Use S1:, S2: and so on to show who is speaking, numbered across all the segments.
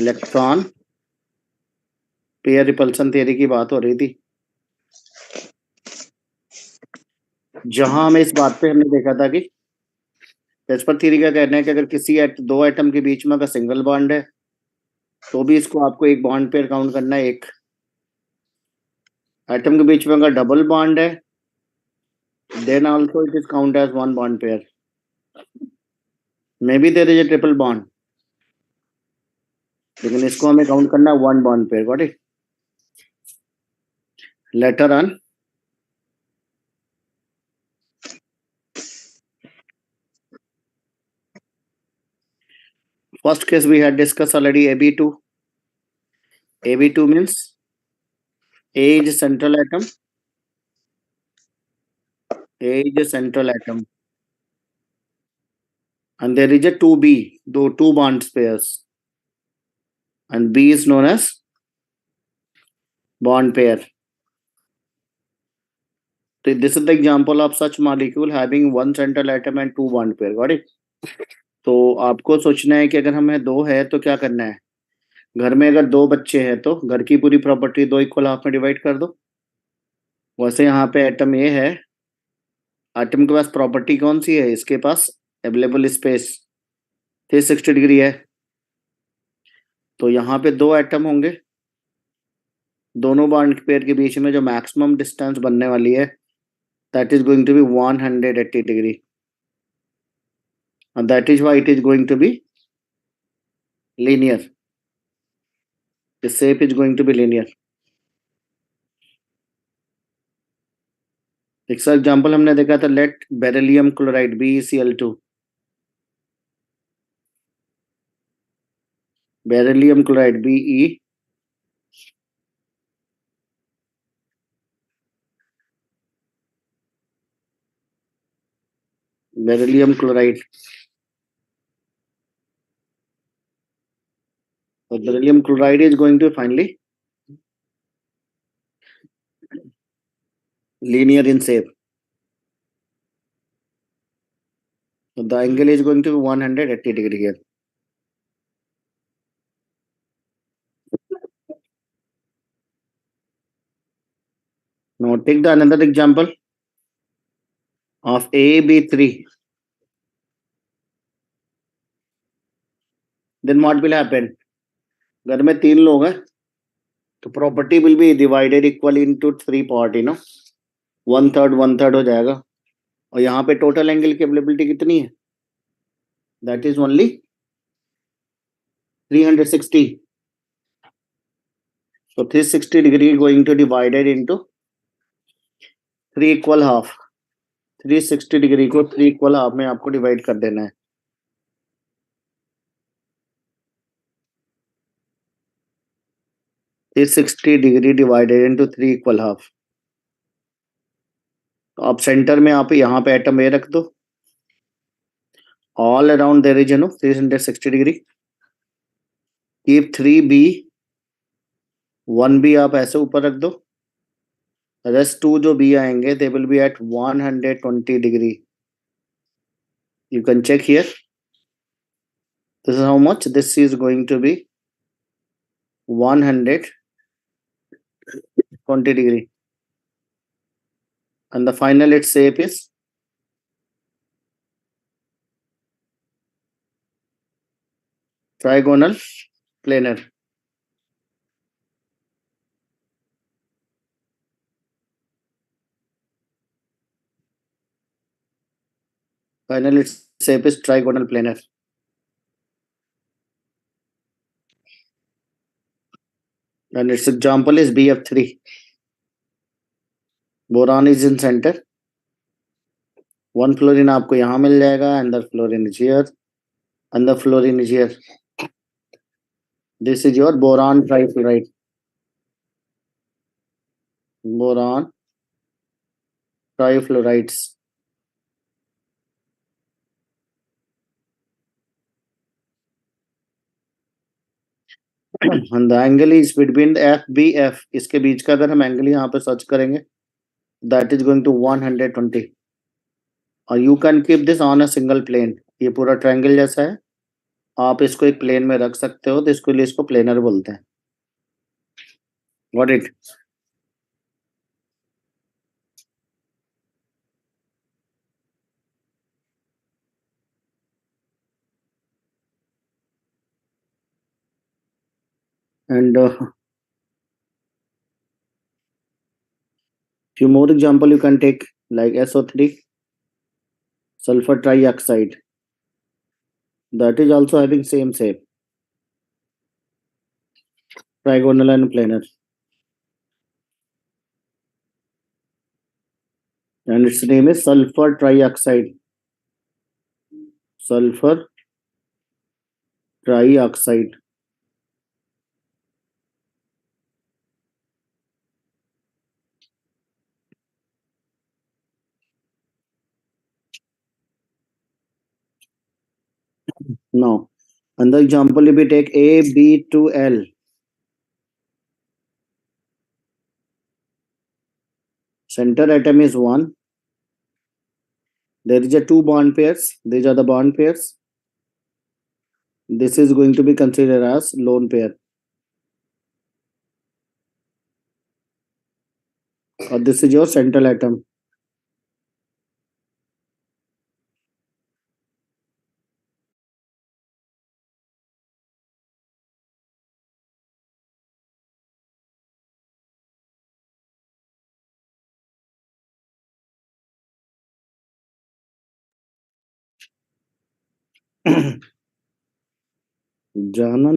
S1: Electron pair repulsion theory की बात हो रही थी, जहां हमें इस बात पे हमने देखा था कि एस्पर थ्योरी का कहना है कि अगर किसी दो एटम के बीच में अगर सिंगल बॉन्ड है तो भी इसको आपको एक बॉन्ड पेयर काउंट करना है। एक एटम के बीच में अगर डबल बॉन्ड है then also it is count as one bond pair. May be there is a triple bond, लेकिन इसको हमें काउंट करना है one bond pair. Got it? Later on first case we had discussed already, AB2. AB2 means A is central atom. A is a central atom. And there is a 2B, though two bonds pairs. And B is known as bond pair. So this is the example of such molecule having one central atom and two bond pair. Got it? तो आपको सोचना है कि अगर हमें दो है तो क्या करना है। घर में अगर दो बच्चे हैं तो घर की पूरी प्रॉपर्टी दो इक्वल हाफ में डिवाइड कर दो। वैसे यहाँ पे एटम ए है, एटम के पास प्रॉपर्टी कौन सी है, इसके पास अवेलेबल स्पेस 360 डिग्री है। तो यहाँ पे दो एटम होंगे, दोनों बॉन्ड पेयर के बीच में जो मैक्सिमम डिस्टेंस बनने वाली है that is going to be 180 degree, and that is why it is going to be linear. The shape is going to be linear. एक सा एग्जांपल हमने देखा था, let beryllium chloride BeCl2, beryllium chloride Be, beryllium chloride, और beryllium chloride is going to finally linear in shape. So the angle is going to be 180 degree here. Now take the another example of AB3. Then what will happen? घर में तीन लोग हैं तो property will be divided equally into three part, one third हो जाएगा। और यहाँ पे टोटल एंगल की अवेलेबिलिटी कितनी है? That is only 360. So 360 degree going to divided into three equal half. 360 degree को थ्री इक्वल हाफ में आपको डिवाइड कर देना है। Three 360 degree divided into three equal half. तो आप सेंटर में आप यहाँ पे एटम ए रख दो, all around there is 360 degree. Keep 3B, 1B आप ऐसे ऊपर रख दो, रेस्ट टू जो B आएंगे they will be at 120 degree. You can check here, this is how much, this is going to be 120 degree, and the final its shape is trigonal planar. Final its shape is trigonal planar. And its example is BF3. Boron is in center. One fluorine आपको यहाँ मिल जाएगा, and the fluorine is here, and the fluorine is here. This is your boron trifluoride. Boron trifluorides. And the angle is between FBF. इसके बीच का अगर हम angle यहाँ पे search करेंगे that is going to 120. और you can keep this on a single plane. ये पूरा ट्रायंगल जैसा है, आप इसको एक प्लेन में रख सकते हो, तो इसके लिए इसको प्लेनर बोलते हैं। Got it? And few more example you can take, like SO3, sulfur trioxide, that is also having same shape, trigonal and planar, and its name is sulfur trioxide. Sulfur trioxide. Now, another example, if we take AB2L, center atom is 1. There is a 2 bond pairs. These are the bond pairs. This is going to be considered as lone pair. Or this is your central atom. जाना।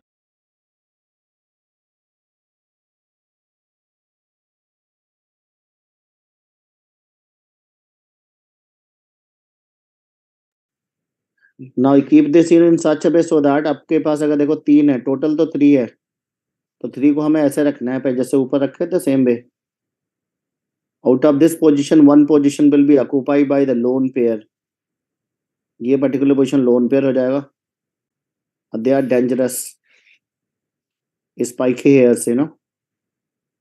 S1: Now keep this in such a way so that आपके पास अगर देखो 3 है, total तो 3 है, तो 3 को हमें ऐसे रखना है, जैसे ऊपर रखे थे same way. Out of this position 1 position will be occupied by the lone pair. ये पर्टिकुलर पोजीशन लोन पेयर हो जाएगा। They are dangerous, spiky hairs,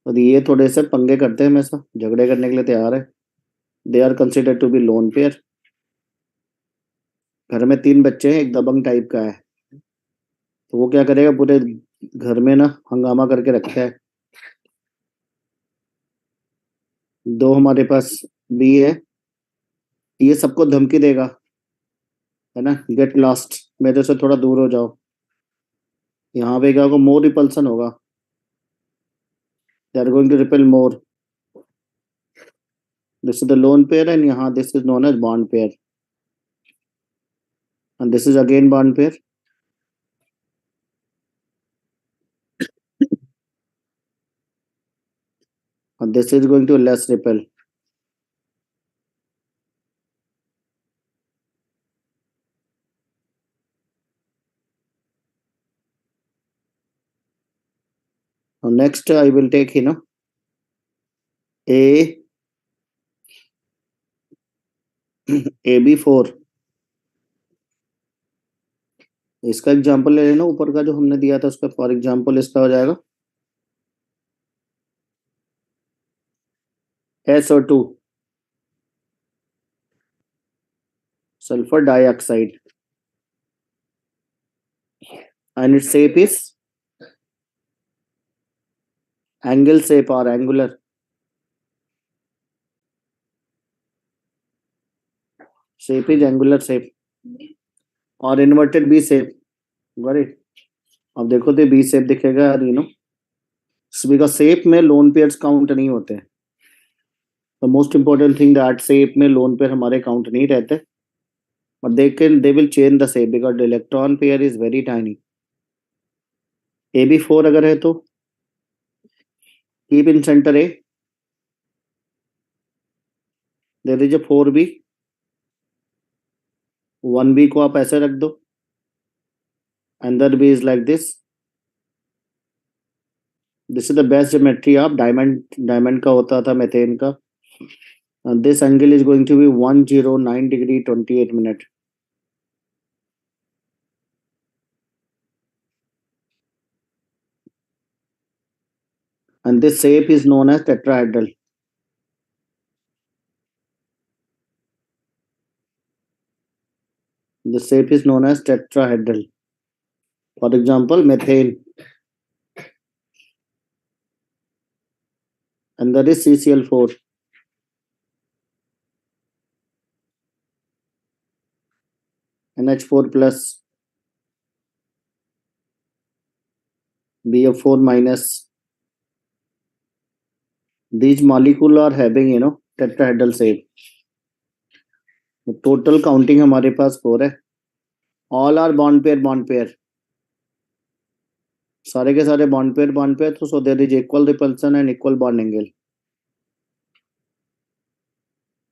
S1: और ये थोड़े से पंगे करते हैं, हमेशा झगड़े करने के लिए तैयार है। They are considered to be lone pair. घर में 3 बच्चे हैं, एक दबंग टाइप का है, तो वो क्या करेगा, पूरे घर में ना हंगामा करके रखा है। 2 हमारे पास बी है, ये सबको धमकी देगा, है ना, गेट लॉस्ट, मेरे से थोड़ा दूर हो जाओ। यहाँ पे क्या होगा, मोर रिपल्सन होगा, they are going to repel more. This is the lone pair, and यहाँ this is known as bond pair, and this is again bond pair, and this is going to less repel. Now next I will take A AB4, इसका example ले लेना, ऊपर का जो हमने दिया था उसका फॉर एग्जांपल इसका हो जाएगा SO2, sulfur dioxide, and its shape is angle shape or angular. Shape is angular shape और inverted B shape. Got it? अब देखो तो B shape दिखेगा यार, बिकॉज शेप में लोन पेयर्स काउंट नहीं होते। The most important thing that shape में लोन पेयर हमारे काउंट नहीं रहते, but they will change the shape because the electron pair is very tiny. AB4 अगर है तो keep in center A, there is a 4B, 1B को आप ऐसे रख दो, अंदर B is like this. This is the best geometry of diamond का होता था मेथेन का, and this angle is going to be 109 degree 28 minute. And this shape is known as tetrahedral. The shape is known as tetrahedral. For example, methane, and that is CCl4. NH4 plus, BF4 minus. These molecule are having, tetrahedral shape. Total counting हमारे पास 4 है. All are bond pair. सारे के सारे bond pair, तो so there is equal repulsion and equal bond angle.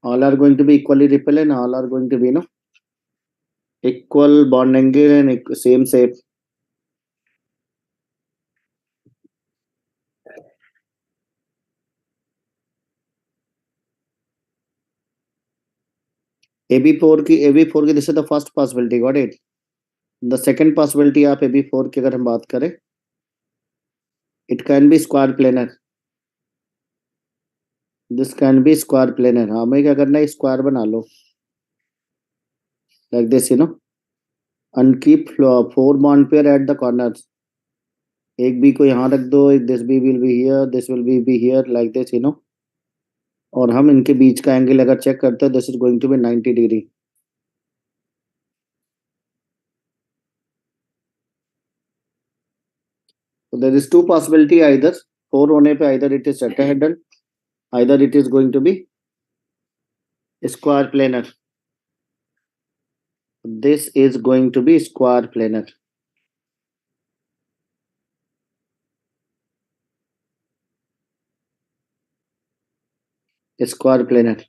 S1: All are going to be equally repel and all are going to be equal bond angle and same shape. AB4 की this is the first possibility, got it. The second possibility आप AB4 की अगर हम बात करें, it can be square planar. This can be square planar. हमें क्या करना है, स्क्वायर बना लो like this, and keep 4 bond pair at the corners. एक B को यहाँ रख दो, this B will be here, this will be here like this, और हम इनके बीच का एंगल अगर चेक करते हैं, this is going to be 90 degree. So there is two possibility, either 4 होने पे either it is tetrahedral, either it is going to be square planar. This is going to be square planar. Square planar.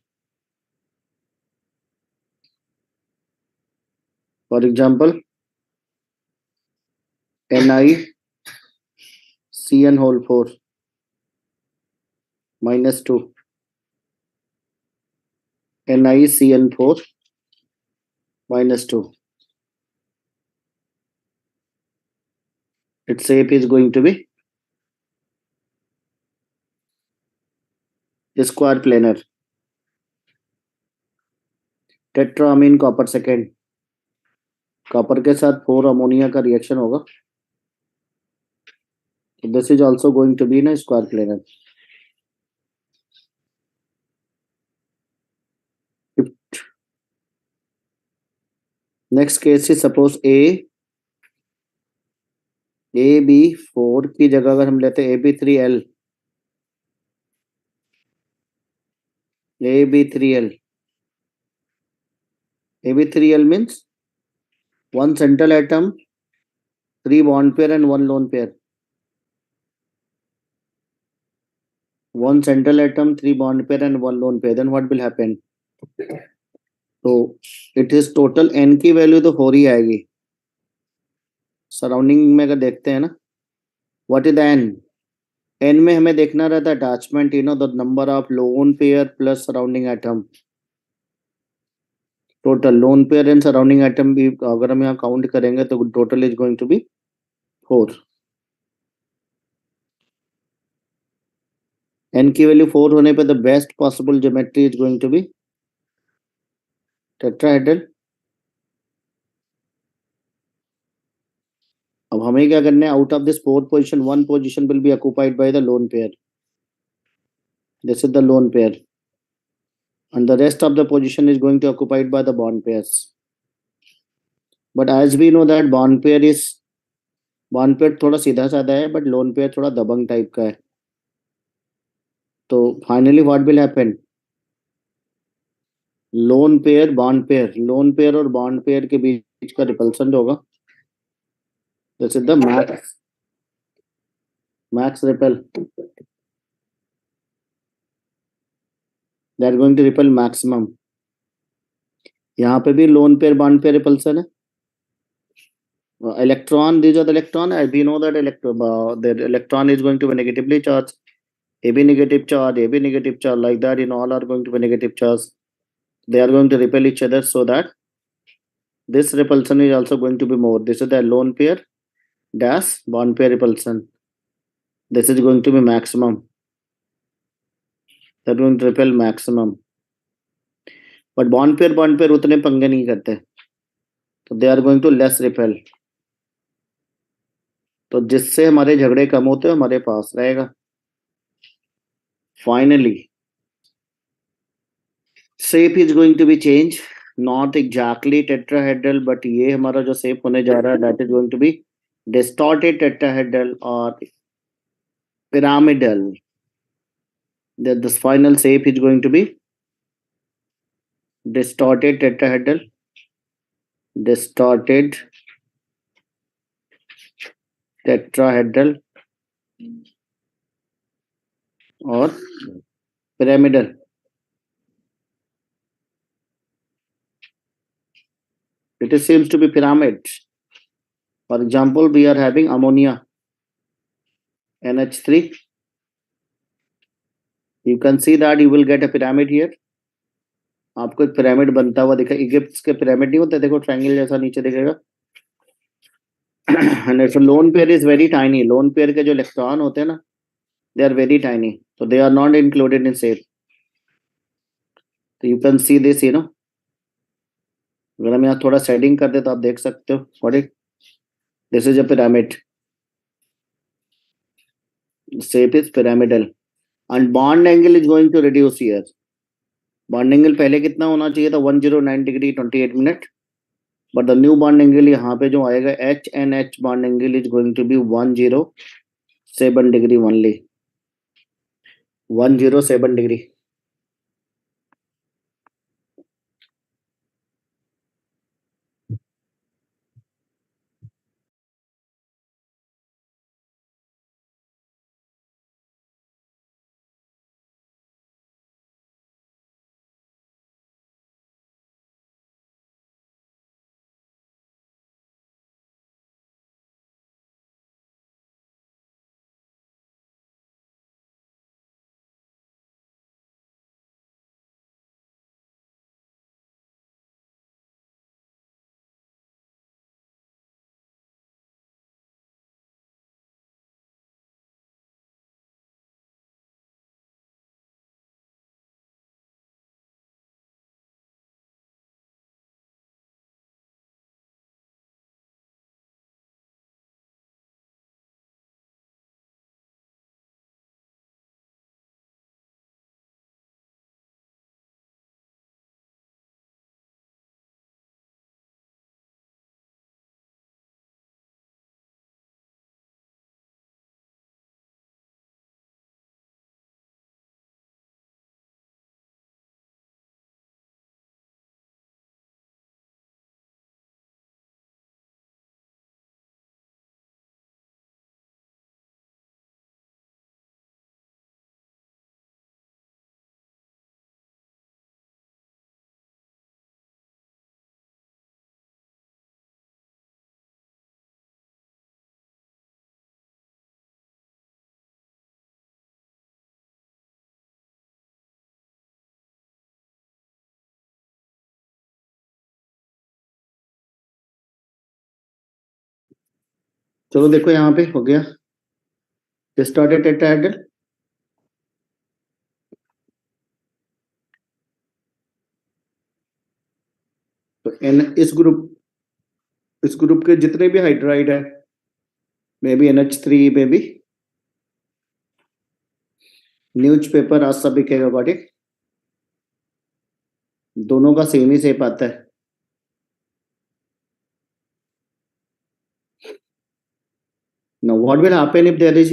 S1: For example, NiCN whole 4 minus 2. NiCN4 minus 2. Its shape is going to be square planar. Tetrammine copper second, copper के साथ 4 ammonia का reaction होगा. This is also going to be in square planar. Next case is suppose AB4 की जगह अगर हम लेते हैं AB3L. AB3L means 1 central atom, 3 bond pair and 1 lone pair. 1 central atom, 3 bond pair and 1 lone pair. Then what will happen? तो it is total n की value तो 4 ही आएगी. सराउंडिंग में अगर देखते हैं ना, what is the n? n में हमें देखना रहता है attachment, the number of lone pair plus surrounding atom. Total lone pair and surrounding atom भी अगर हम यहाँ काउंट करेंगे तो total is going to be 4. n की वैल्यू 4 होने पे the best possible geometry is going to be tetrahedral. अब हमें क्या करना है, out of this 4 position 1 position will be occupied by the lone pair. This is the lone pair and the rest of the position is going to occupied by the bond pairs. But as we know that bond pair थोड़ा सीधा साधा है, but lone pair थोड़ा दबंग type का है. तो finally what will happen, lone pair और bond pair के बीच का रिपल्सन जो होगा, this is the max repel. They are going to repel maximum. यहाँ पे भी lone pair bond pair repulsion है. Electron, these are the electron, as we know that the electron is going to be negatively charged. AB negative charge, like that, all are going to be negative charge. They are going to repel each other, so that this repulsion is also going to be more. This is the lone pair dash bond pair repulsion. This is going to be maximum. They are going to repel maximum. But bond pair उतने पंगे नहीं करते, so they are going to less repel. तो जिससे हमारे झगड़े कम होते हैं हमारे पास रहेगा। Finally shape is going to be change, not exactly tetrahedral, but ये हमारा जो शेप होने जा रहा है that is going to be distorted tetrahedral और pyramidal. That the final shape is going to be distorted tetrahedral, distorted tetrahedral or pyramidal. It is seems to be pyramid. For example, we are having ammonia, NH3. You can see that you will get a pyramid here. आपको एक pyramid बनता हुआ दिखा, Egypt के pyramid नहीं होते, देखो triangle जैसा नीचे दिखेगा। And if a lone pair is very tiny, lone pair के जो इलेक्ट्रॉन होते हैं ना, they are very tiny, so they are not included in shape. So you can see this, अगर हम यहाँ थोड़ा शेडिंग कर दे तो आप देख सकते हो, what it, this is a pyramid, shape is pyramidal and bond angle is going to reduce here. Bond angle पहले कितना होना चाहिए था, 109 degree 28 minute, but the new bond angle यहाँ पे जो आएगा HNH bond angle is going to be 107 degree only, 107 degree. चलो देखो यहाँ पे हो गया डिस्टॉर्टेड टेट्राहेड्रल, तो एन इस ग्रुप के जितने भी हाइड्राइड है, may be NH3, may be news paper आज सब बिकेगा बॉडी, दोनों का सेम ही शेप आता है। Now what will happen if there is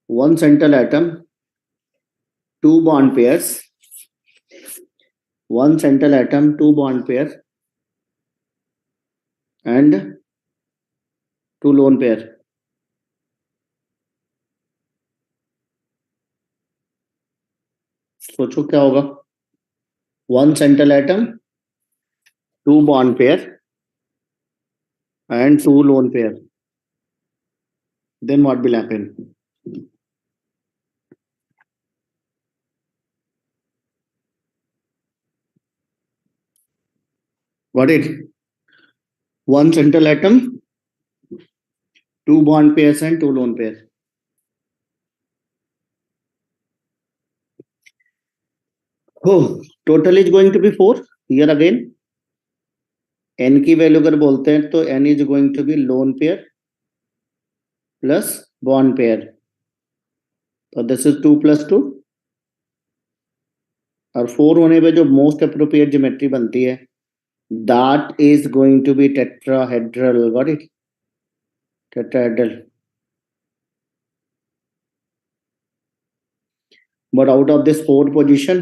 S1: one central atom, two bond pairs, one central atom, two bond pair and two lone pair. सोचो क्या होगा, one central atom, two bond pair and two lone pair, then what will happen? What it? One central atom, two bond pairs and two lone pair. Oh, total is going to be 4 here again. n की value अगर बोलते हैं तो n is going to be lone pair plus bond pair, तो this is 2 + 2, और 4 होने पे जो मोस्ट अप्रोप्रिएट ज्योमेट्री बनती है that is going to be tetrahedral, got it, tetrahedral. But out of this 4 position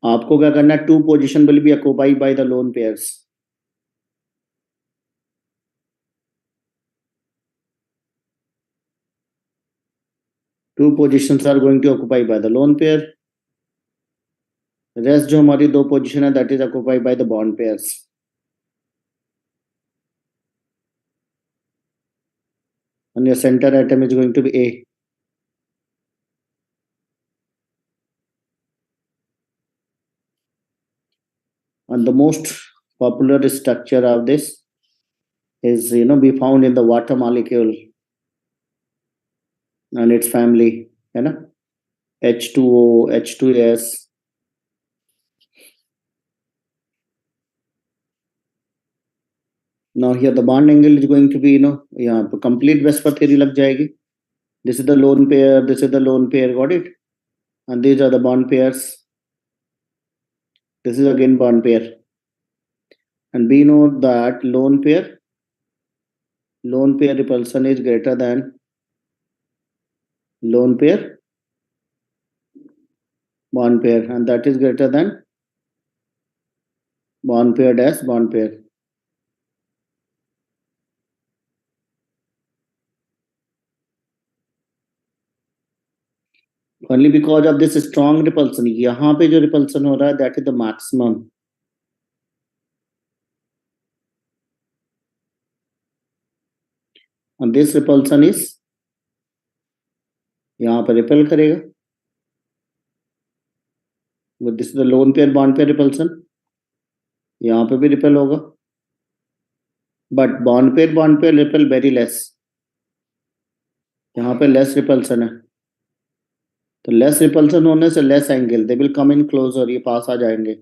S1: आपको क्या करना है, 2 position will be occupied by the lone pairs. Two positions are going to occupy by the lone pair, rest जो हमारी 2 position है that is occupied by the bond pairs. And your center atom is going to be A. And the most popular structure of this is, be found in the water molecule and its family, है ना, H2O, H2S. Now here the bond angle is going to be, यहाँ पे complete Vesper theory लग जाएगी. This is the lone pair, this is the lone pair, got it? And these are the bond pairs. This is again bond pair. And we know that lone pair repulsion is greater than lone pair bond pair, and that is greater than bond pair dash bond pair. Only because of this strong repulsion, यहाँ पे जो repulsion हो रहा है that is the maximum. And this repulsion is यहाँ पर repel करेगा. But this is the lone pair bond pair repulsion. यहाँ पे भी repel होगा. But bond pair repel very less. यहाँ पे less repulsion है. तो less repulsion होने से less angle, they will come in closer, ये पास आ जाएंगे.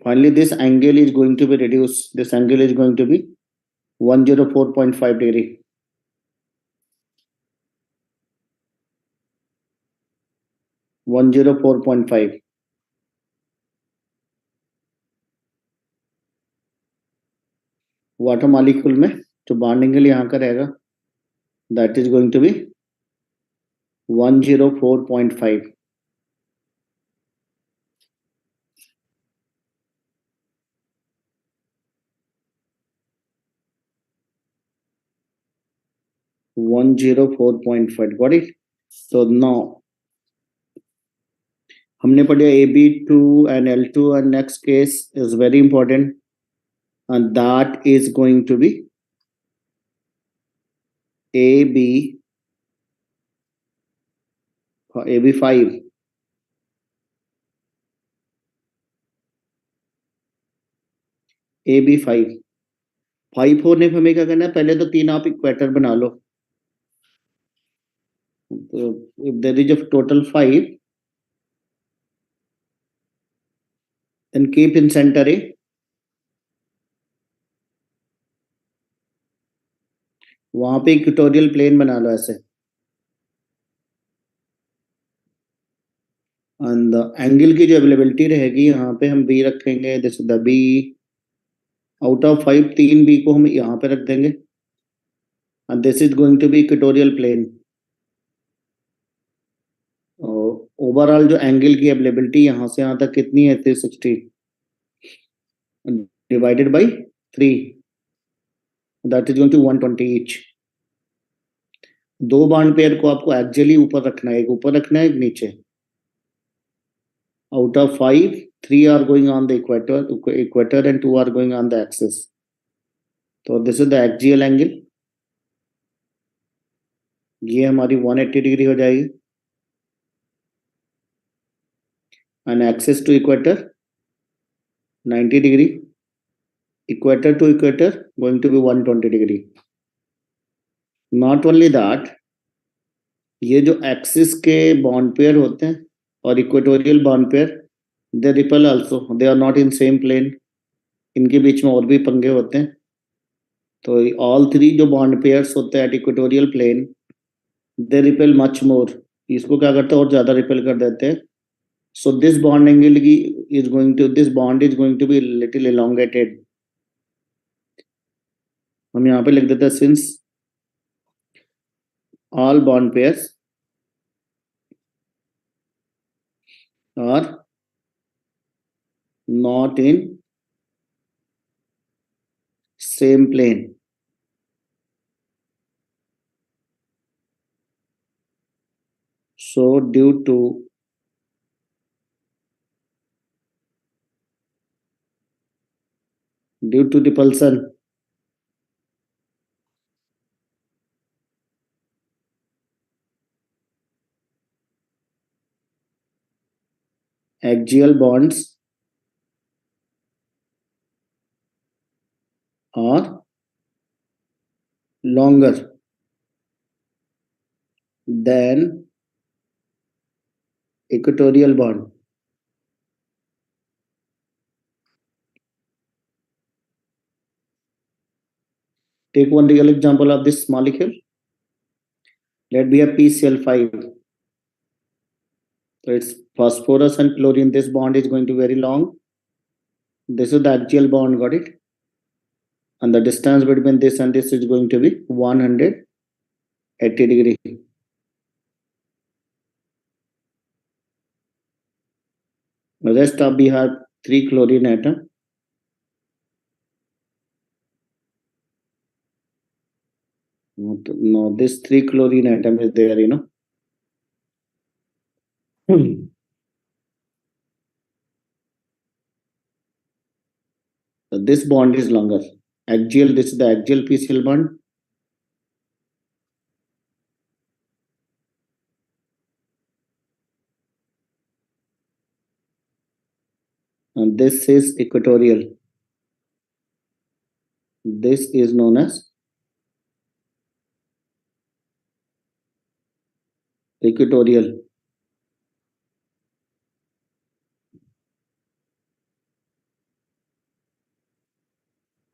S1: Finally, this angle is going to be reduced. This angle is going to be 104.5 degree. Water molecule में जो बॉन्ड एंगल यहाँ का रहेगा that is going to be 104.5. Got it? So now हमने पढ़ा AB2 and L2, and next case is very important, and that is going to be AB5. AB5 5 होने पे हमें क्या करना है, पहले तो 3 आप इक्वेटर बना लो. तो if there is a total 5, then keep in center A. वहां पे इक्वेटोरियल प्लेन बना लो ऐसे, एंड एंगल की जो अवेलेबिलिटी रहेगी यहाँ पे हम बी रखेंगे. This the B out of 5, 3 B को हम यहाँ पे रख देंगे, and this is going to be equatorial plane. Overall जो एंगल की अवेलेबिलिटी यहाँ से यहाँ तक कितनी है, 360 divided by 3, that is going to 120 each. 2 bond pair को आपको एक्चुअली ऊपर रखना है, एक ऊपर रखना है, एक नीचे. Out of 5, 3 are going on the equator and 2 are going on the axis. So this is the axial angle. ये हमारी 180 डिग्री हो जाएगी, and axis to equator 90 degree, equator to equator going to be 120 degree. Not only that, ये जो axis के bond pair होते हैं और equatorial bond pair, they repel also, they are not in same plane. इनके बीच में और भी पंगे होते हैं. तो ऑल थ्री जो बॉन्ड पेयर्स होते हैं at equatorial plane, they repel much more, इसको क्या करते हैं और ज्यादा रिपेल कर देते हैं. So this bond angle is going to, this bond is going to be little elongated. हम यहाँ पे लिख देते हैं since all bond pairs are not in same plane, so due to repulsion, axial bonds are longer than equatorial bond. Take one real example of this molecule. Let be a PCl5. So it's phosphorus and chlorine. This bond is going to be very long. This is the axial bond, got it? And the distance between this and this is going to be 180 degree. The rest of we have 3 chlorine atom. No, this 3 chlorine atom is there, you know. So this bond is longer. Axial, this is the axial PCl bond. And this is equatorial. This is known as equatorial.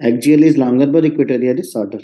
S1: Axial is longer, but equatorial is shorter.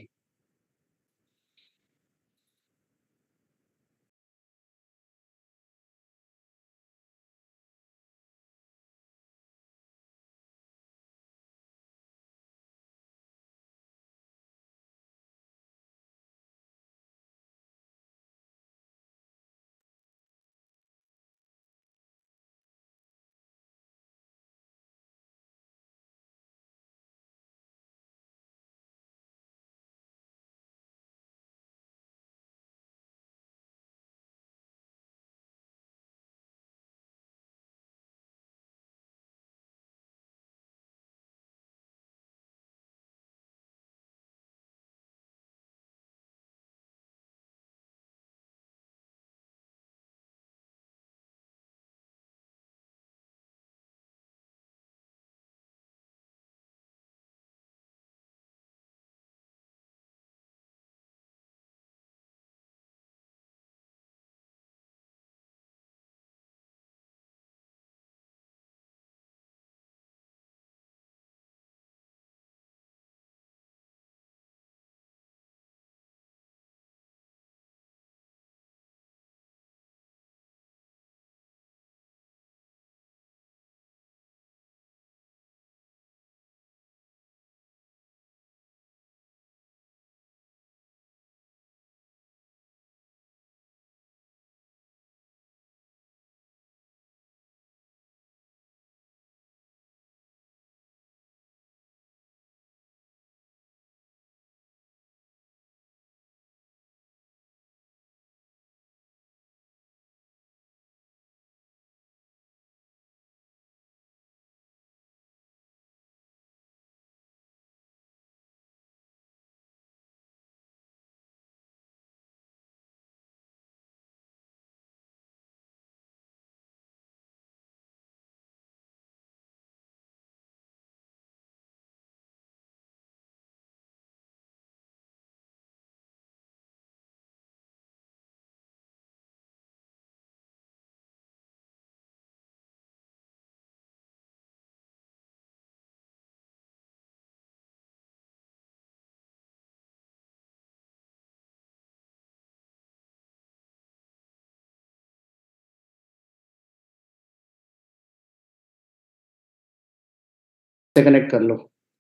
S1: से connect कर लो,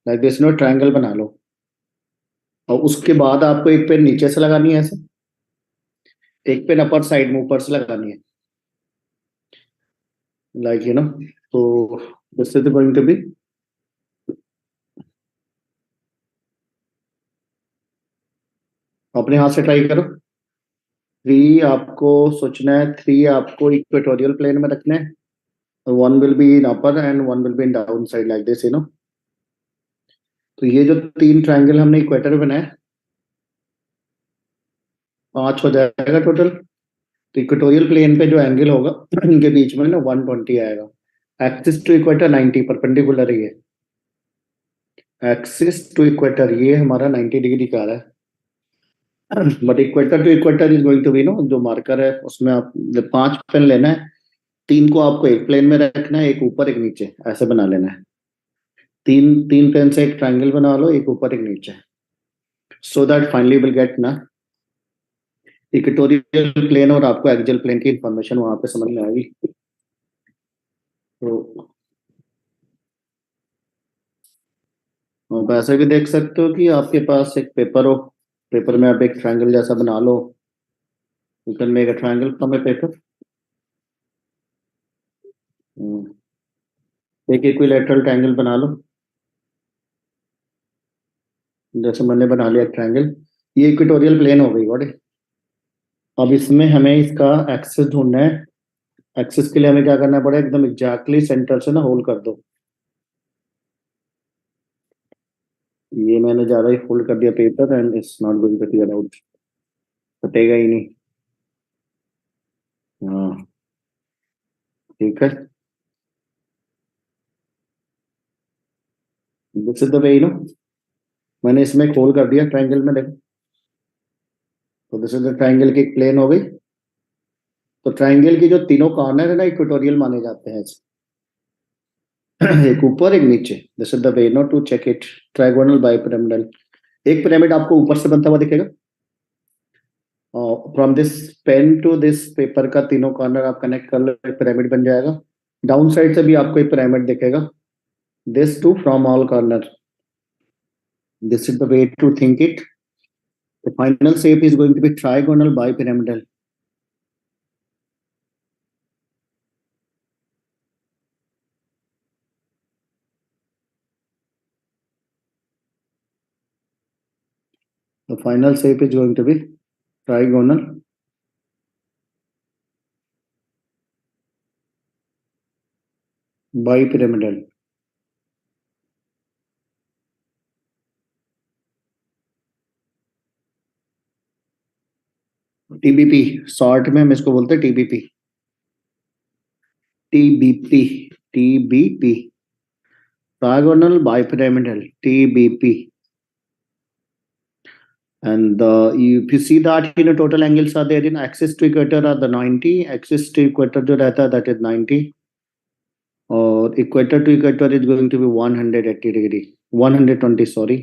S1: like this, no triangle बना लो, और उसके बाद आपको एक pen नीचे से लगानी है ऐसे, एक पेन अपर साइड में ऊपर से लगानी है, लाइक तो this is going to be, अपने हाथ से ट्राई करो। थ्री आपको सोचना है, थ्री आपको इक्वेटोरियल प्लेन में रखना है, one will be in upper and one will be in down side, like this तो ये जो तीन ट्रायंगल हमने इक्वेटर में बनाए, पांच हो जाएगा टोटल। तो इक्वेटोरियल प्लेन पे जो एंगल होगा इनके बीच में ना 120 आएगा। एक्सिस टू इक्वेटर 90 परपेंडिकुलर ही है, एक्सिस टू इक्वेटर ये हमारा 90 डिग्री का आ रहा है, but equator to equator is going to be, no जो मार्कर है उसमें आप पांच पेन लेना है, तीन को आपको एक प्लेन में रखना है, एक ऊपर एक नीचे ऐसे बना लेना है, तीन तीन पेन से एक ट्रायंगल बना लो, एक ऊपर एक नीचे, so that finally will get ना इक्वेटोरियल प्लेन और आपको एक्सियल प्लेन की इंफॉर्मेशन वहां पे समझ में आएगी। तो आप ऐसे भी देख सकते हो कि आपके पास एक पेपर हो, पेपर में आप एक ट्रायंगल जैसा बना लो, you can make a triangle from a paper, एक इक्विलेटरल ट्रायंगल बना लो, जैसे मैंने बना लिया ट्रायंगल, ये इक्वेटोरियल प्लेन हो गई बड़े। अब इसमें हमें इसका एक्सिस ढूंढना है, एक्सिस के लिए हमें क्या करना पड़ेगा, एकदम एग्जैक्टली सेंटर से ना होल्ड कर दो, ये मैंने ज्यादा ही फोल्ड कर दिया paper and it's not going to clear out, कटेगा ही नहीं। हाँ ठीक है, दिस इज द वे मैंने इसमें खोल कर दिया ट्रायंगल में, देखो तो दिस इज द ट्रायंगल की एक प्लेन हो गई। तो ट्रायंगल की जो तीनों कॉर्नर है ना इक्वेटोरियल माने जाते हैं, एक ऊपर एक नीचे, this is the way to check it, trigonal bipyramidal. एक पिरामिड आपको ऊपर से बनता हुआ दिखेगा, from this pen to this paper का तीनों कॉर्नर आप कनेक्ट कर लो, एक पिरामिड बन जाएगा। डाउन साइड से भी आपको एक पिरामिड दिखेगा, this too from all corner, this is the way to think it, the final shape is going to be trigonal bipyramidal. The final shape is going to be trigonal bipyramidal. TBP short में हम इसको बोलते हैं, TBP, TBP, TBP, trigonal bipyramidal, TBP. And if you see that total angles are there in axis to equator are the 90, axis to equator जो रहता है that is 90, और equator to equator is going to be 180 degree, 120 sorry,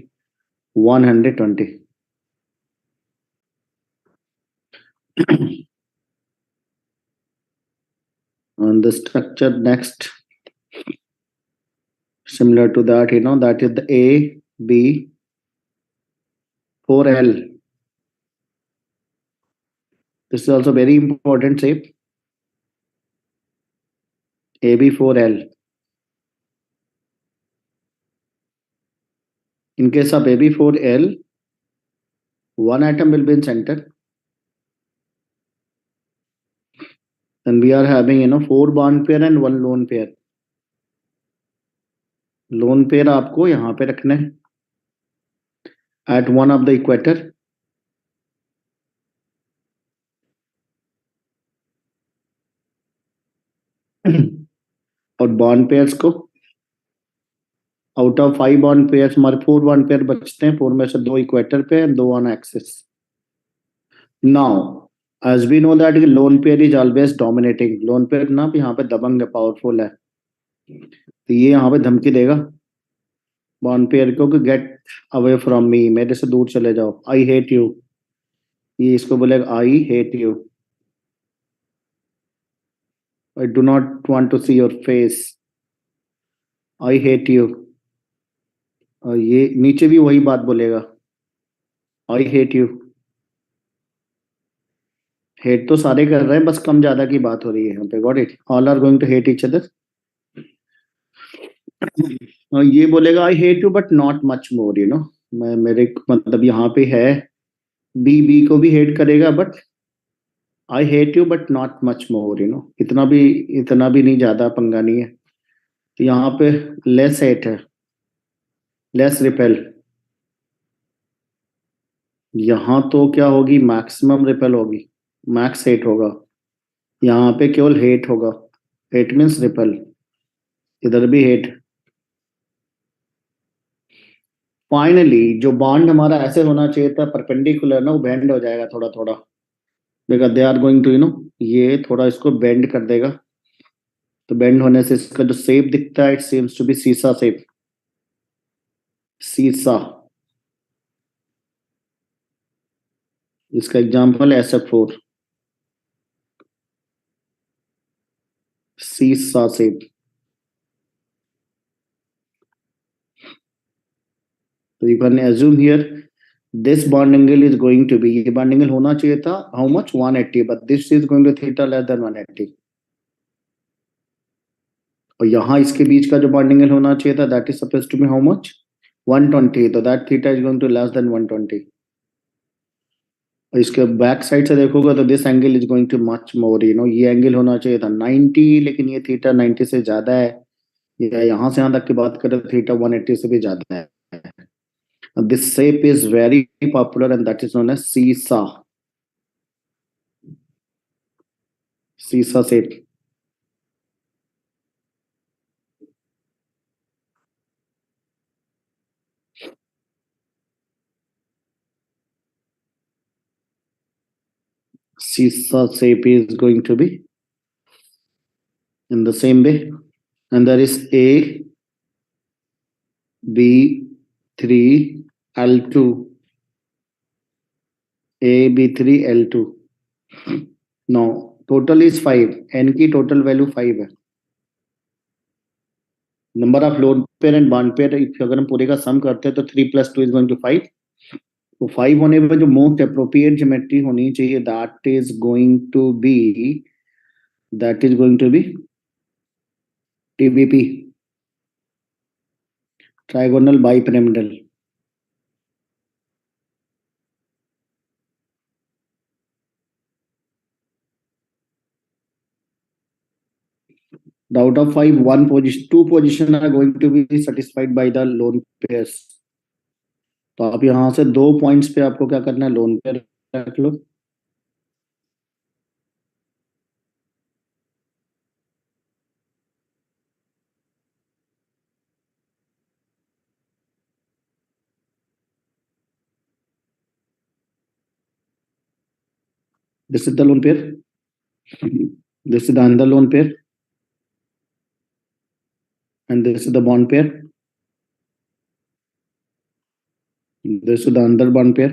S1: 120. And the structure next similar to that, that is the A, B, 4L. This is also very important shape, AB4L. In case of AB4L, one atom will be in center, then we are having 4 bond pair and 1 lone pair. Lone pair आपको यहाँ पे रखना है at one of the equator, और bond pairs को out of 5 bond pairs हमारे 4 bond pair बचते हैं, 4 में से 2 इक्वेटर पे and 2 on axis. Now as we know that lone pair is always dominating, lone pair ना यहाँ पे दबंग है, पावरफुल है, तो ये यहाँ पे धमकी देगा बॉन्ड पेयर को कि गेट अवे फ्रॉम मी, मेरे से दूर चले जाओ, आई हेट यू, ये इसको बोलेगा I hate you, I do not want to see your face, I hate you. और ये नीचे भी वही बात बोलेगा, आई हेट यू। हेट तो सारे कर रहे हैं, बस कम ज्यादा की बात हो रही है यहाँ पे। Got it, all are going to hate each other. और ये बोलेगा I hate you but not much more, मैं मेरे मतलब यहाँ पे है, बी को भी हेट करेगा, but I hate you but not much मोर, इतना भी नहीं, ज्यादा पंगा नहीं है। तो यहाँ पे लेस हेट है, लेस रिपेल। यहाँ तो क्या होगी, मैक्सिमम रिपेल होगी, मैक्स हेट होगा। यहाँ पे केवल हेट होगा, हेट मीन्स रिपेल, इधर भी हेट। फाइनली जो बॉन्ड हमारा ऐसे होना चाहिए था परपेंडिकुलर ना, वो बेंड हो जाएगा थोड़ा थोड़ा, because they are going to ये थोड़ा इसको बेंड कर देगा। तो बेंड होने से इसका जो शेप दिखता है, it seems to be seesaw shape, seesaw. इसका एग्जांपल है SF4, सीसा शेप। तो you can assume here this bond angle is going to be, ये बॉन्ड एंगल होना चाहिए था how much, 180, but this is going to theta less than 180। और यहाँ इसके बीच का जो बॉन्ड एंगल होना चाहिए था, that is suppose to be how much, 120, तो that theta is going to less than 120। और इसके बैक साइड से देखोगे तो this angle is going to much more, ये एंगल होना चाहिए था 90, लेकिन ये थीटा 90 से ज्यादा है। या यहाँ से यहाँ तक की बात करें तो थीटा 180 से भी ज्यादा है। This shape is very popular and that is known as seesaw, seesaw shape. Seesaw shape is going to be in the same way, and there is A, B, 3, L2, A, B3, L2. Now total is 5, n की total value 5 है। Number of lone pair and bond pair अगर हम पूरे का सम करते हैं तो 3 + 2 is going to 5। तो 5 होने पर जो मोस्ट अप्रोप्रिएट ज्योमेट्री होनी चाहिए, that is going to be TBP, trigonal bipyramidal. Out of 5, two position are going to be satisfied by the lone pairs। तो आप यहाँ से 2 पॉइंट्स पे आपको क्या करना है, लोन पेयर रख लो। This is the lone pair, this is the another lone pair, and this is the bond pair, this is the another bond pair,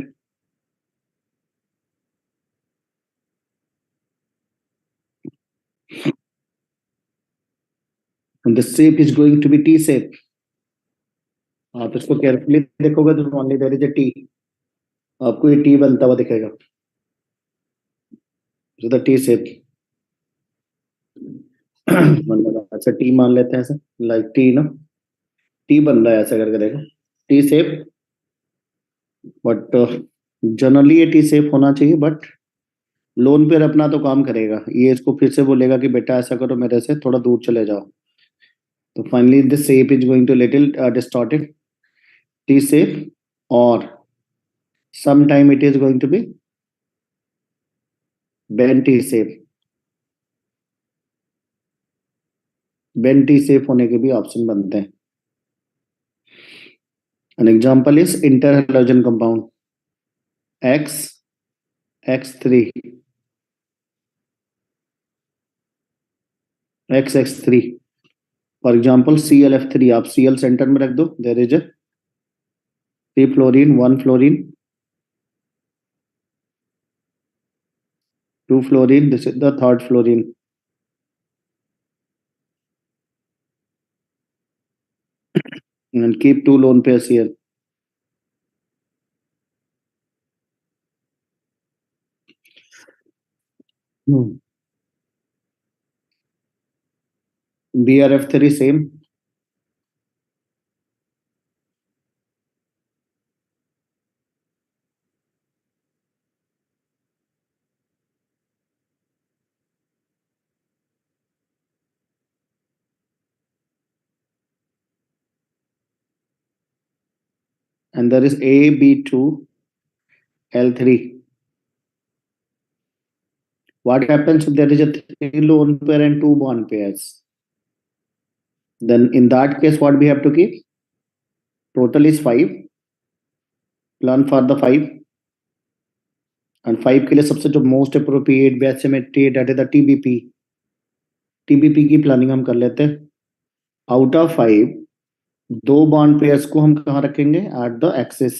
S1: and the shape is going to be T shape। आप इसको carefully देखोगे तो only there is a T, आपको ये T बनता हुआ दिखेगा, the T shape. मतलब अच्छा टी मान लेते हैं ऐसे, लाइक टी ना, टी बन रहा है ऐसा करके देखो, टी शेप। बट जनरली ये टी शेप होना चाहिए, बट लोन पेयर अपना तो काम करेगा, ये इसको फिर से बोलेगा कि बेटा ऐसा करो, मेरे से थोड़ा दूर चले जाओ। तो finally this shape is going to little distorted, T shape, और some time it is going to be bent T shape. Bent T shape होने के भी ऑप्शन बनते हैं। An example is inter halogen compound X, X3, XX3। For example ClF3, आप Cl centre में रख दो, there is a 3 fluorine, 1 fluorine, 2 fluorine, this is the third fluorine. and keep two lone pairs here. BRF3 same. And there is AB2, L3. What happens if there is a 3 lone pair and 2 bond pairs? Then in that case, what we have to keep? Total is 5. Plan for the 5. And 5 के लिए सबसे जो most appropriate batch symmetry that is the TBP. TBP की planning हम कर लेते हैं. Out of 5, 2 bond pairs को हम कहाँ रखेंगे? At the axis.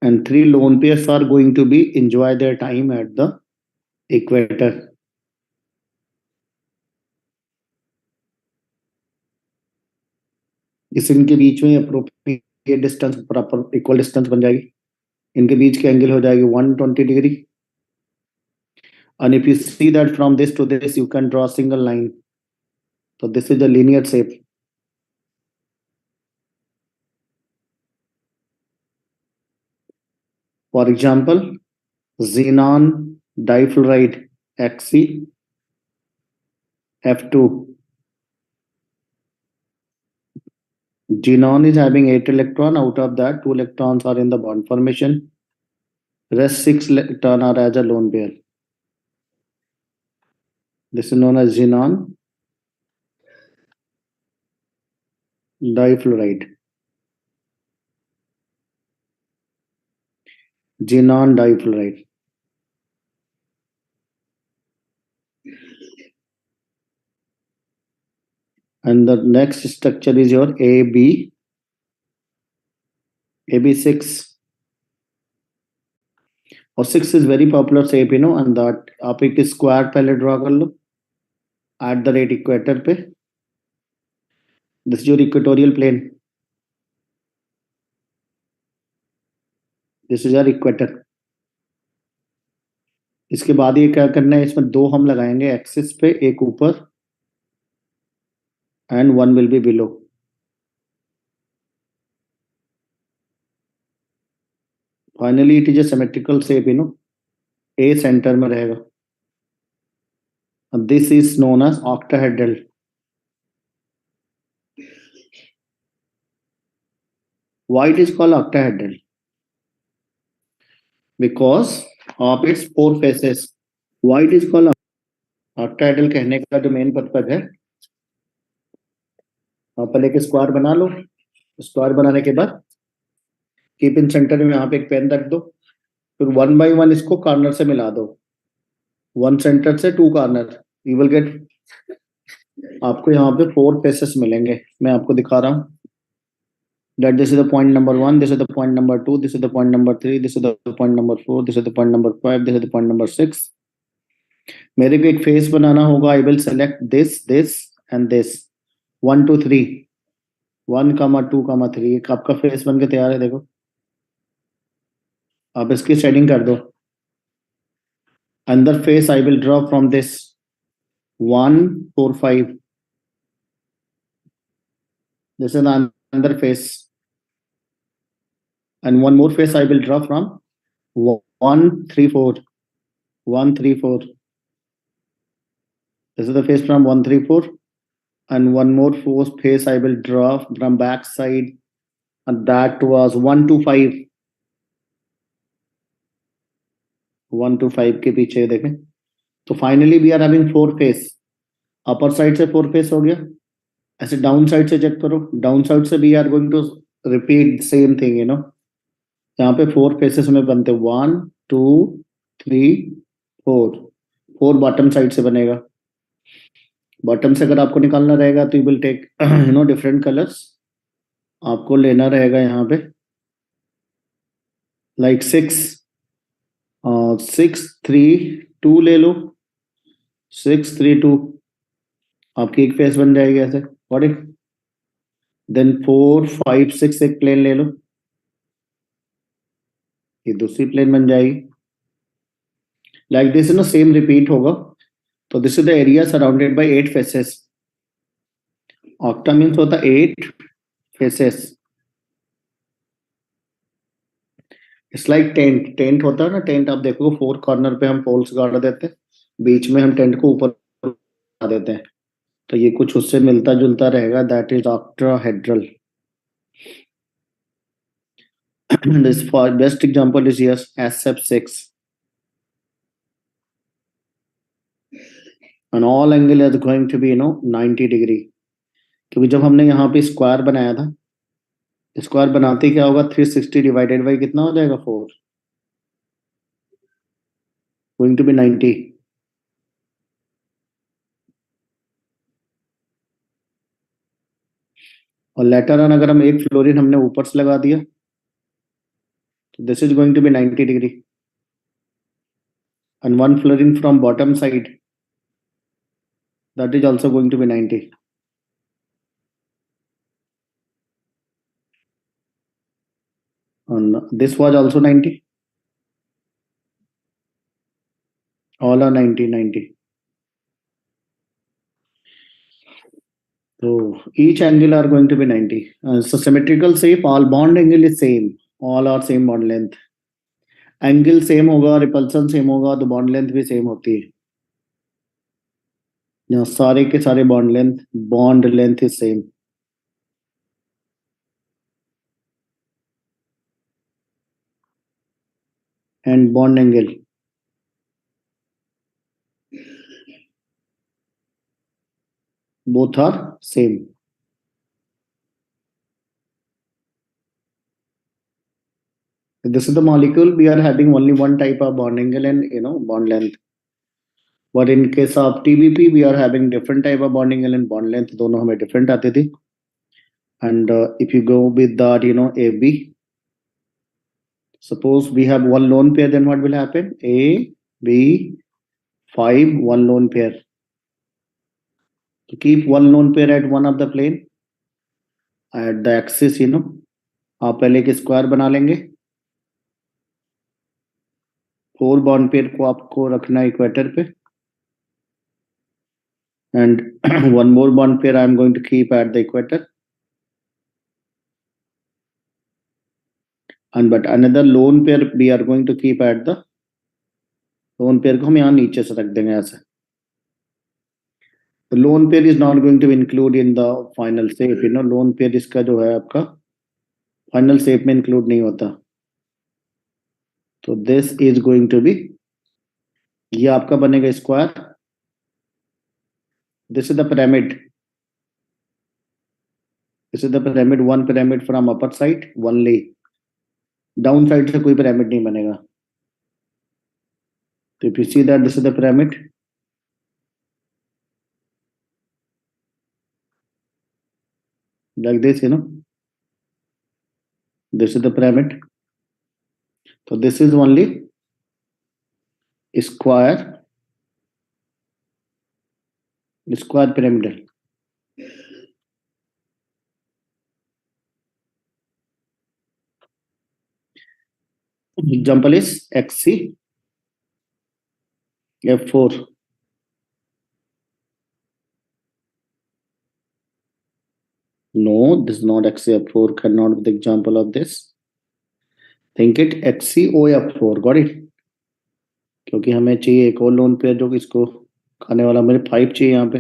S1: And 3 lone pairs are going to be enjoy their time at the equator. इस इनके बीच में appropriate distance proper equal distance बन जाएगी. इनके बीच की एंगल हो जाएगी 120 degree. And if you see that from this to this, you can draw a single line. So this is the linear shape. For example, xenon difluoride Xc F2. Xenon is having 8 electrons. Out of that, 2 electrons are in the bond formation. Rest 6 electrons are as a lone pair. This is known as xenon difluoride. Xenon difluoride. And the next structure is your AB6. और 6 is very popular shape, you know, and that आप एक square पहले draw कर लो at the rate equator पे. This is your equatorial plane. This is your equator. इसके बाद ये क्या करना है, इसमें 2 हम लगाएंगे एक्सिस पे, एक ऊपर and 1 will be below. Finally, it is a symmetrical shape, you know. A center में रहेगा. And this is known as octahedral. Why it is called octahedral? Because of its 4 faces. Why it is called octahedral? कहने का जो main purpose है, आप पहले एक square बना लो. स्क्वायर बनाने के बाद कीप इन सेंटर में यहाँ पे एक पेन रख दो, फिर 1 by 1 इसको कॉर्नर से मिला दो. 1 सेंटर से 2 कॉर्नर. यू विल गेट, आपको यहाँ पे 4 फेसेस मिलेंगे. मैं आपको दिखा रहा हूँ. That this is the point number 1, this is the point number 2, this is the point number 3, this is the point number 4, this is the point number 5, this is the point number 6. मेरे को एक face बनाना होगा. I will select this, this and this. 1 2 3, 1, 2, 3. एक आपका face बन के तैयार है. देखो, आप इसकी शेडिंग कर दो. अंदर face I will draw from this 1 4 5. This is the another face. And one more face I will draw from 1 3 4. 1 3 4. This is the face from 1 3 4. And one more face I will draw from back side, and that was 1 2 5. 1 2 5 के पीछे देखें. तो finally we are having 4 face. Upper side से 4 face हो गया. ऐसे down side से check करो. डाउन साइड से we are going to repeat same thing, you know. यहाँ पे 4 फेसेस में बनते 1 2 3 4. 4 बॉटम साइड से बनेगा. बॉटम से अगर आपको निकालना रहेगा तो you will take, you know, different colours. आपको लेना रहेगा यहाँ पे लाइक 6 6 3 2 ले लो. 6 3 2. आपकी एक फेस बन जाएगी ऐसे, गॉट इट। देन 4 5 6 एक प्लेन ले लो, ये दूसरी प्लेन बन जाएगी। लाइक दिस ना सेम रिपीट होगा। तो this is the area surrounded by 8 faces. Octa means होता है 8 faces. It's like tent, tent होता है ना, टेंट आप देखो 4 कॉर्नर पे हम पोल्स गाड़ देते हैं, बीच में हम टेंट को ऊपर लगा देते हैं, तो ये कुछ उससे मिलता जुलता रहेगा, that is octahedral. This for best example is yes SF6, and all angle is going to be 90 degree. क्योंकि जब हमने यहाँ पे स्क्वायर बनाया था, स्क्वायर बनाते क्या होगा, 360 डिवाइडेड बाई कितना हो जाएगा, 4, गोइंग टू बी 90। और लेटर ऑन अगर हम एक फ्लोरिन हमने ऊपर से लगा दिया, तो this is going to be 90 degree, and one florin from bottom side, that is also going to be 90. And this was also 90, all are 90 90. So each angle are going to be 90. So symmetrical shape, all bond angle is same, all are same bond length, angle same होगा, repulsion same होगा, तो bond length भी same होती है। यहाँ सारे के सारे bond length is same. And bond angle both are same. This is the molecule, we are having only one type of bond angle and bond length. But in case of TBP, we are having different type of bond angle and bond length, दोनों हमें different आते थे। And if you go with that, AB, suppose we have one lone pair, then what will happen? A, B, 5, one lone pair. To keep one lone pair at one of the plane, at the axis, आप पहले एक square बना लेंगे, 4 bond pair को आपको रखना है equator पे, and one more bond pair I am going to keep at the equator, and but another lone pair we are going to keep at the, lone pair को हम यहाँ नीचे से रख देंगे ऐसे। The lone pair is not going to include in the final shape, lone pair इसका जो है आपका final shape में include नहीं होता। तो this is going to be, ये आपका बनेगा square, this is the pyramid, this is the pyramid, one pyramid from upper side only, down side से कोई pyramid नहीं बनेगा। तो if you see that this is the pyramid, like this, this is the pyramid. So this is only square pyramidal. Example is XC F4. No, this is not XCF4, cannot be the example of this. Think it XCOF4, got it? क्योंकि हमें चाहिए एक और lone pair जो कि इसको खाने वाला, मेरे 5 चाहिए यहाँ पे,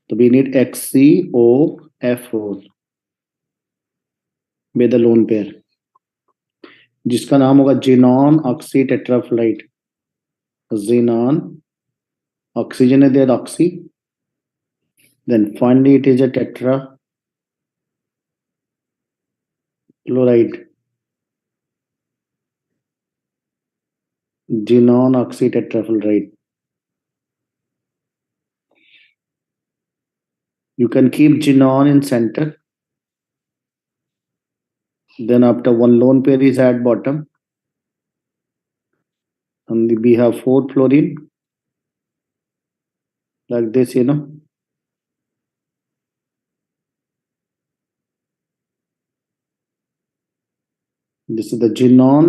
S1: तो we need XCOF4 with the lone pair, जिसका नाम होगा xenon oxy tetrafluoride. Xenon, oxygen is there, oxy, then finally it is a tetrafluoride, xenon oxy tetrafluoride. You can keep xenon in center, then after one lone pair is at bottom, and we have 4 fluorine, like this, you know. This is the xenon,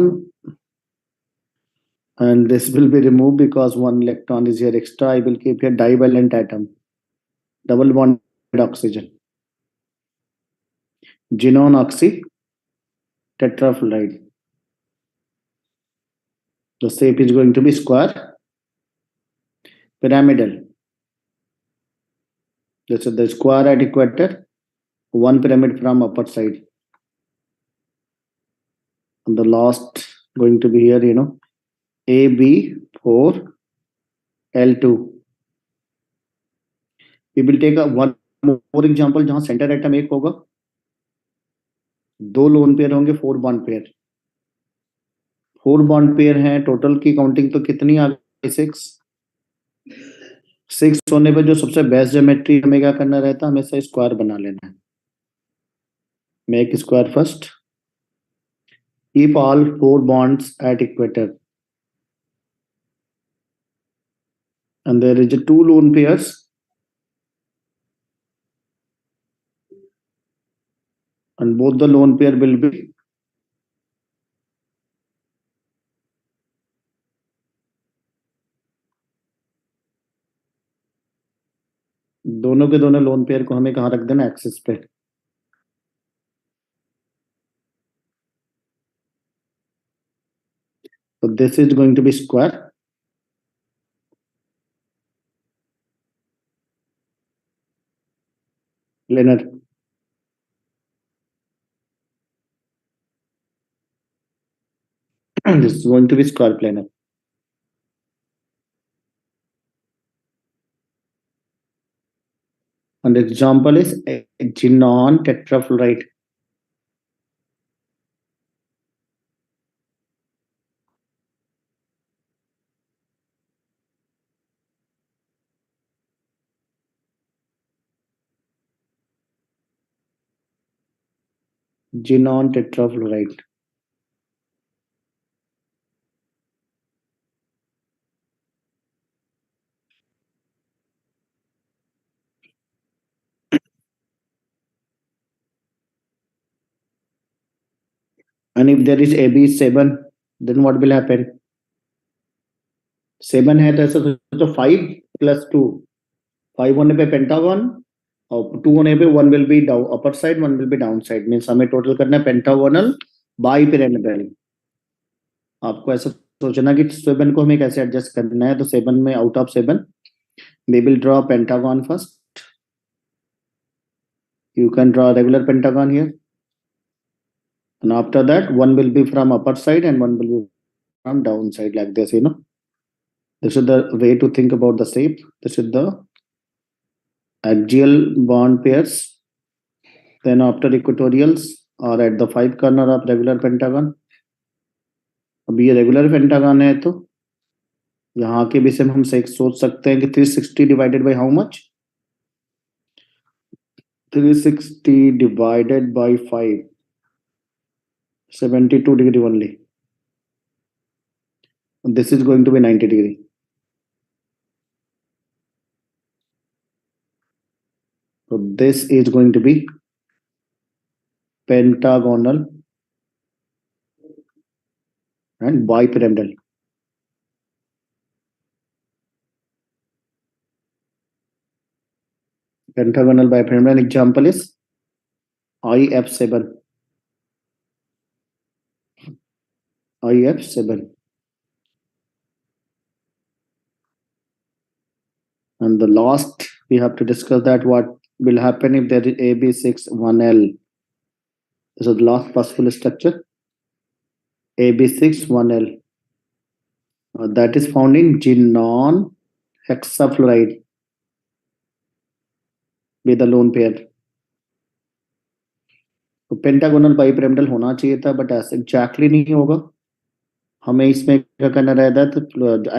S1: and this will be removed because one electron is here extra. I will keep here divalent atom, double bonded oxygen, xenon oxy tetrafluoride. The shape is going to be square, pyramidal. This is the square at equator, one pyramid from upper side. And the last going to be here, you know, AB4L2. We will take a one more example जहां centre atom एक होगा, दो lone pair होंगे, 4 bond pair. 4 bond pair हैं, total की counting तो कितनी आ गई? 6 होने पर जो सबसे बेस्ट ज्योमेट्री हमें क्या करना रहता है, हमेशा स्क्वायर बना लेना है. Make square first. Keep all 4 bonds at equator. And there is a 2 lone pairs. And both the lone pair will be दोनों के दोनों लोन पेयर को हमें कहाँ रख देना? एक्सिस पे. So this is going to be square. Planar. This is going to be square planar. And the example is xenon tetrafluoride. Xenon tetrafluoride. And if there is AB7, then what will happen? 7 है तो ऐसा सोचो 5 + 2. 5 होने पे pentagon और 2 होने पे 1 will be down upper side, 1 will be down side. Means हमें टोटल करना है पेंटागोनल बाइपिरामिडल. आपको ऐसा सोचना कि 7 को हमें कैसे एडजस्ट करना है. तो 7 में out of 7 we will draw pentagon first. You can draw a regular pentagon here. And after that, one will be from upper side and one will be from down side, like this, you know. This is the way to think about the shape. This is the axial bond pairs. Then after equatorials are at the 5 corner of regular pentagon. अब ये regular pentagon है तो यहाँ के भी से हम सोच सकते हैं कि 360 divided by how much? 360 divided by 5, 72 degree only. This is going to be 90 degree. So this is going to be pentagonal and bipyramidal. Pentagonal bipyramidal example is IF7. IF7. And the last we have to discuss that what will happen if there is AB6-1L. This is the last possible structure. AB6-1L. That is found in xenon hexafluoride with a lone pair. तो pentagonal bipyramidal होना चाहिए था, but ऐसे exactly नहीं होगा. हमें इसमें क्या करना रहता है, तो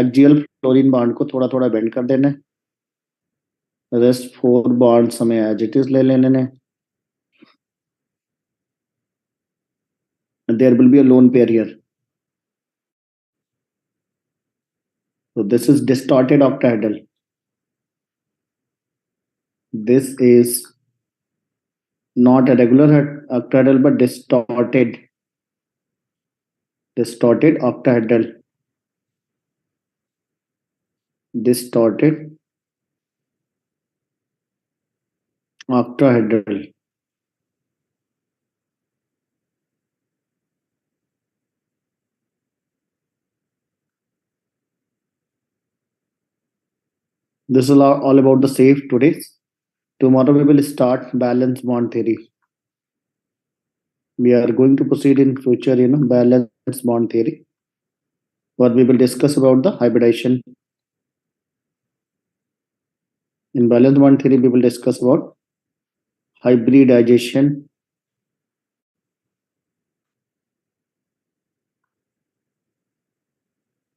S1: एक्सियल फ्लोरीन बॉन्ड को थोड़ा थोड़ा बेंड कर देना है. रेस्ट 4 बॉन्ड्स हमें एज इट इज ले लेने हैं. There will be a lone pair here. So this is distorted octahedral. This is not a regular octahedral but distorted octahedral, distorted octahedral. This is all about the safe today. Tomorrow we will start balance bond theory. We are going to proceed in future, balance bond theory, where we will discuss about the hybridization. In balance bond theory, we will discuss about hybridization,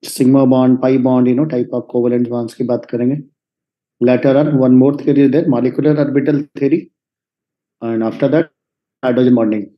S1: sigma bond, pi bond, type of covalent bonds की बात करेंगे. Later on, one more theory is there, molecular orbital theory, and after that, hydrogen bonding.